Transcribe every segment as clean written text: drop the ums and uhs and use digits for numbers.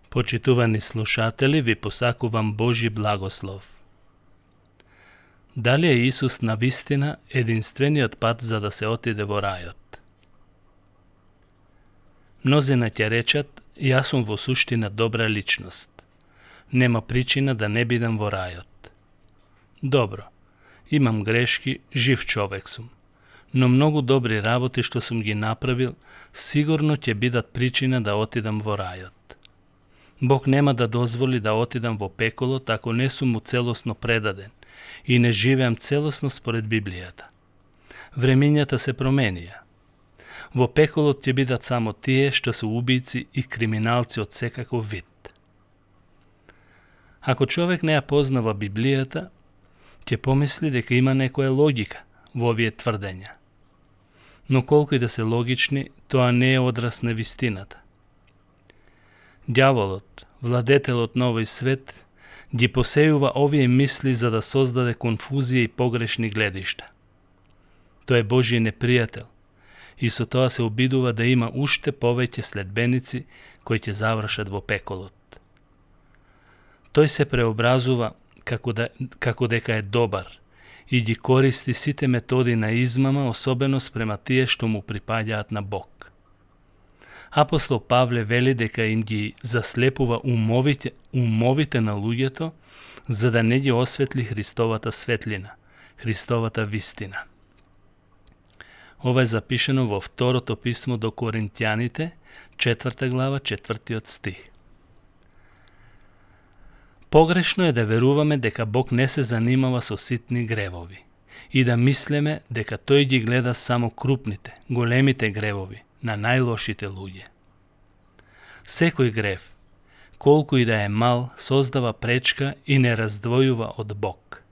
Почитувани слушатели, ви посакувам Божи благослов. Дали е Исус навистина единствениот пат за да се отиде во рајот? Мнозина ќе речат, јас сум во суштина добра личност. Нема причина да не бидам во рајот. Добро, имам грешки, жив човек сум. Но многу добри работи што сум ги направил, сигурно ќе бидат причина да отидам во рајот. Бог нема да дозволи да отидам во пеколот ако не сум му целосно предаден и не живеам целосно според Библијата. Времењата се променија. Во пеколот ќе бидат само тие што се убици и криминалци од секаков вид. Ако човек не ја познава Библијата, ќе помисли дека има некоја логика во овие тврдења. Но колку и да се логични, тоа не е одраз на вистината. Дјаволот, владетелот на овој свет, ги посејува овие мисли за да создаде конфузија и погрешни гледишта. Тој е Божји непријател и со тоа се обидува да има уште повеќе следбеници кои ќе завршат во пеколот. Тој се преобразува како дека е добар и ги користи сите методи на измама, особено спрема тие што му припаѓаат на Бог. Апостол Павле вели дека им ги заслепува умовите на луѓето, за да не ги осветли Христовата светлина, Христовата вистина. Ова е запишено во второто писмо до Коринтјаните, 4 глава, 4 стих. Погрешно е да веруваме дека Бог не се занимава со ситни гревови и да мислеме дека тој ги гледа само крупните, големите гревови на најлошите луѓе. Секој грев, колку и да е мал, создава пречка и не раздвојува од Бог.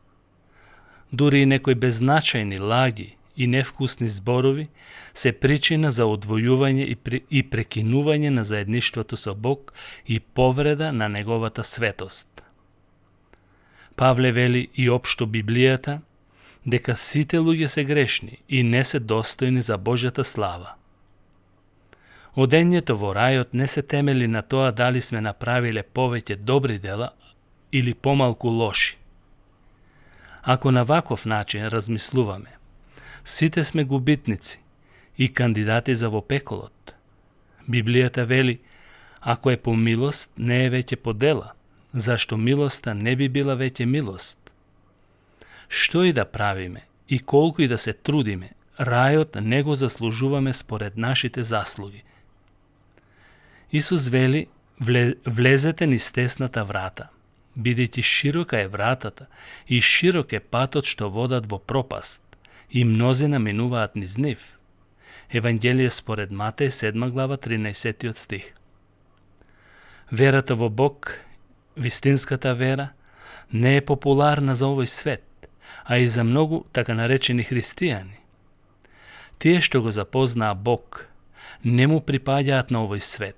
Дури и некои беззначајни лаги и невкусни зборови се причина за одвојување и прекинување на заедништвото со Бог и повреда на неговата светост. Павле вели и општо Библијата дека сите луѓе се грешни и не се достојни за Божјата слава. Одењето во рајот не се темели на тоа дали сме направиле повеќе добри дела или помалку лоши. Ако на ваков начин размислуваме, сите сме губитници и кандидати за во пеколот. Библијата вели, ако е по милост, не е веќе по дела, зашто милоста не би била веќе милост. Што и да правиме и колку и да се трудиме, рајот не го заслужуваме според нашите заслуги. Исус вели, влезете низ тесната врата, бидејќи широка е вратата и широк е патот што водат во пропаст, и мнозина минуваат низ нив. Евангелие според Матеј 7 глава 13 стих. Верата во Бог, вистинската вера, не е популарна за овој свет, а и за многу така наречени христијани. Тие што го запознаа Бог, не му припаѓаат на овој свет,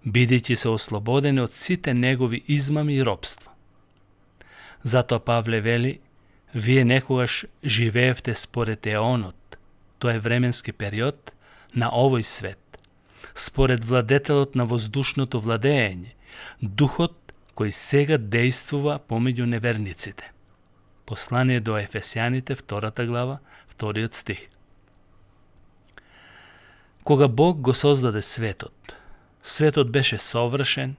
бидејќи се ослободени од сите негови измами и робство. Затоа Павле вели, вие некогаш живеевте според еонот, тоа е временски период, на овој свет, според владетелот на воздушното владење, духот кој сега действува помеѓу неверниците. Послание до Ефесјаните, 2 глава, 2 стих. Кога Бог го создаде светот, светот беше совршен,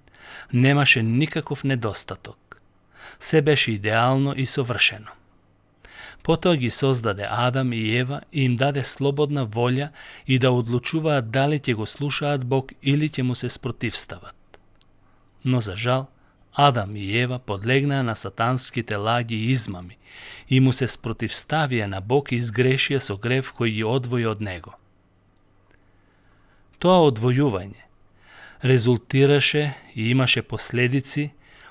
немаше никаков недостаток. Се беше идеално и совршено. Потоа ги создаде Адам и Ева и им даде слободна волја и да одлучуваат дали ќе го слушаат Бог или ќе му се спротивстават. Но за жал, Адам и Ева подлегнаа на сатанските лаги и измами и му се спротивставија на Бог и изгрешија со грев кој ги одвои од него. Тоа одвојување резултираше и имаше последици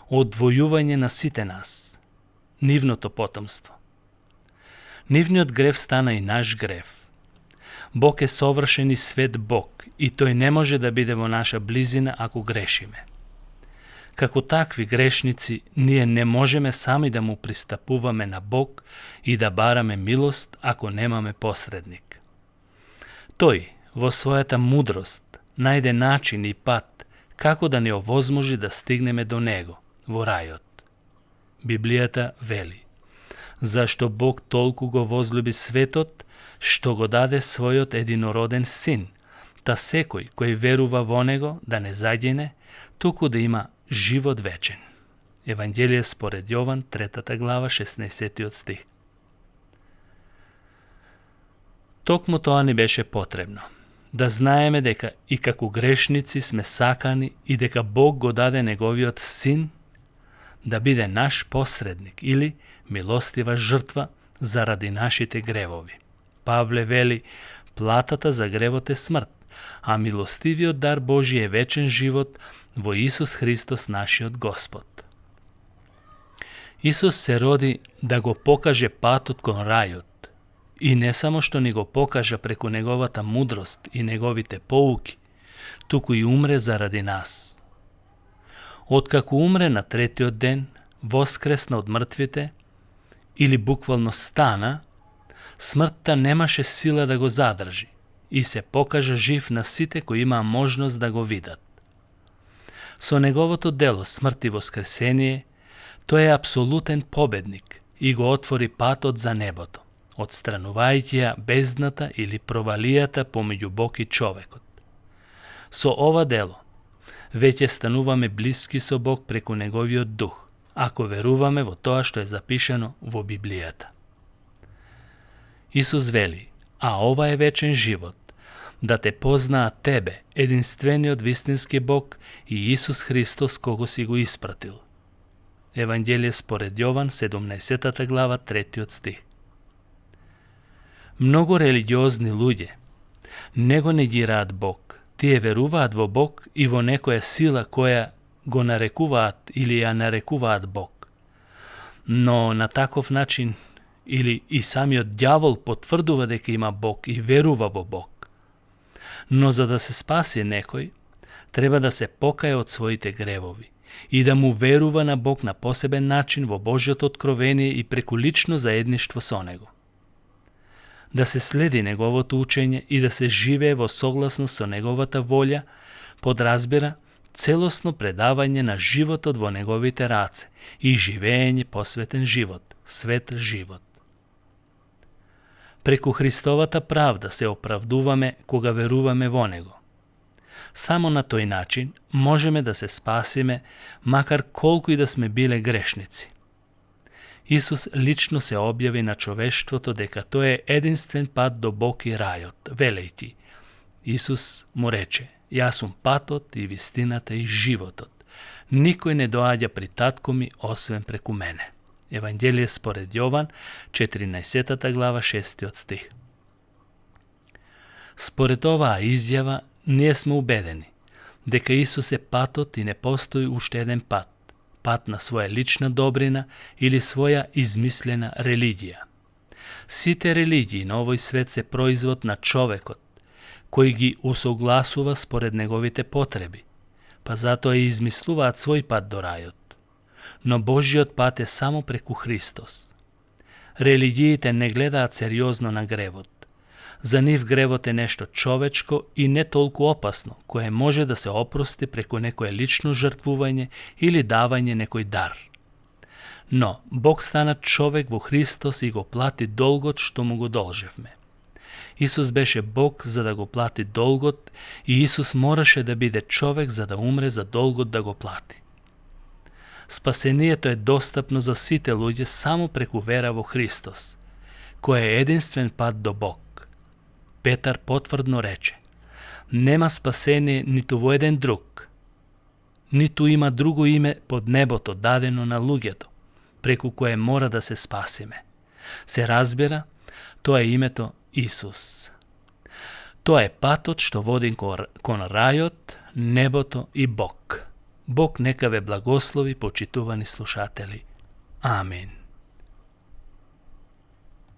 одвојување на сите нас, нивното потомство. Нивниот грев стана и наш грев. Бог е совршен и свет Бог и тој не може да биде во наша близина ако грешиме. Како такви грешници, ние не можеме сами да му пристапуваме на Бог и да бараме милост ако немаме посредник. Тој, во својата мудрост, најде начин и пат како да ни овозможи да стигнеме до Него, во рајот. Библијата вели: зашто Бог толку го возлюби светот, што го даде својот единороден син, та секој кој верува во Него да не загине, туку да има живот вечен. Евангелие според Јован, 3 глава, 16 стих. Токму тоа ни беше потребно, да знаеме дека и како грешници сме сакани и дека Бог го даде Неговиот син да биде наш посредник или милостива жртва заради нашите гревови. Павле вели: платата за гревот е смрт, а милостивиот дар Божи е вечен живот во Исус Христос нашиот Господ. Исус се роди да го покаже патот кон рајот, и не само што ни го покажа преку Неговата мудрост и Неговите поуки, туку и умре заради нас. Откако умре на третиот ден, воскресна од мртвите, или буквално стана, смртта немаше сила да го задржи и се покажа жив на сите кои имаа можност да го видат. Со Неговото дело смрт и воскресение, тој е апсолутен победник и го отвори патот за небото, отстранувајќи ја бездната или провалијата помеѓу Бог и човекот. Со ова дело, веќе стануваме блиски со Бог преку Неговиот дух, ако веруваме во тоа што е запишано во Библијата. Исус вели: а ова е вечен живот, да те познаат тебе, единствениот вистински Бог, и Исус Христос кого си го испратил. Евангелие според Јован, 17 глава, 3 стих. Многу религиозни луѓе не го негираат Бог. Тие веруваат во Бог и во некоја сила која го нарекуваат или ја нарекуваат Бог. Но на таков начин или и самиот ѓавол потврдува дека има Бог и верува во Бог. Но за да се спаси некој, треба да се покае од своите гревови и да му верува на Бог на посебен начин во Божјото откровение и преку лично заедништво со Него. Да се следи Неговото учење и да се живее во согласност со Неговата волја, подразбира целосно предавање на животот во Неговите раце и живење посветен живот, свет живот. Преку Христовата правда се оправдуваме кога веруваме во Него. Само на тој начин можеме да се спасиме, макар колку и да сме биле грешници. Исус лично се објави на човештвото дека тој е единствен пат до Бог и рајот, велејќи: Исус му рече: јас сум патот и вистината и животот. Никој не доаѓа при татко ми освен преку мене. Евангелие според Јован, 14 глава, 6 стих. Според оваа изјава, ние сме убедени дека Исус е патот и не постои уште еден пат, пат на своја лична добрина или своја измислена религија. Сите религии на овој свет се производ на човекот, кој ги усогласува според неговите потреби, па затоа и измислуваат свој пат до рајот. Но Божиот пат е само преку Христос. Религиите не гледаат сериозно на гревот. За нив гревот е нешто човечко и не толку опасно, кое може да се опрости преку некое лично жртвување или давање некој дар. Но Бог стана човек во Христос и го плати долгот што му го должевме. Исус беше Бог за да го плати долгот и Исус мораше да биде човек за да умре за долгот да го плати. Спасението е достапно за сите луѓе само преку вера во Христос, кој е единствен пат до Бог. Петар потврдно рече: нема спасение ниту во еден друг, ниту има друго име под небото дадено на луѓето, преку кое мора да се спасиме. Се разбира, тоа е името Исус. Тоа е патот што води кон рајот, небото и Бог. Бог нека ве благослови, почитувани слушатели. Амин.